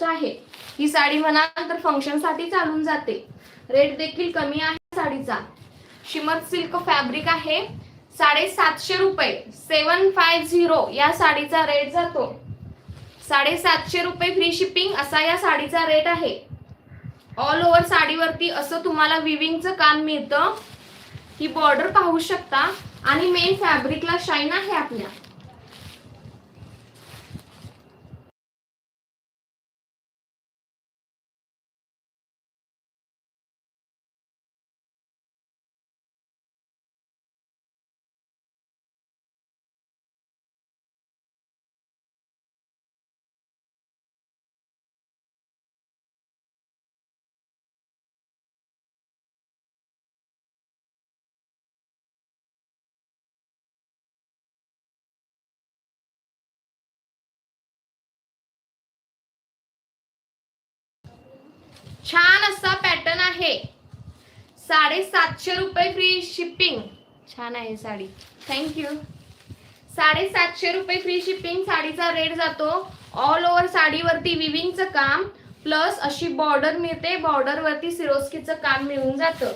आहे ही साडी म्हणाल तर फंक्शन साठी चालून जाते. रेट देखील कमी आहे साडीचा. शिमर सिल्क फॅब्रिक आहे. 750 रुपये 750 या साडीचा रेट जातो. 750 रुपये फ्री शिपिंग असा या साडीचा रेट आहे. ऑल ओव्हर साडीवरती असं तुम्हाला विविंगचं काम मिळतं. ही बॉर्डर पाहू शकता आणि मेन फॅब्रिकला शाईन आहे आपल्या. छान असा पॅटर्न आहे. 750 रुपये फ्री शिपिंग. छान आहे साडी. थँक्यू. 750 रुपये फ्री शिपिंग साडीचा रेट जातो. ऑल ओव्हर साडीवरती विविंगचं काम प्लस अशी बॉर्डर मिळते. बॉर्डर वरती सिरोस्कीचं काम मिळून जातं.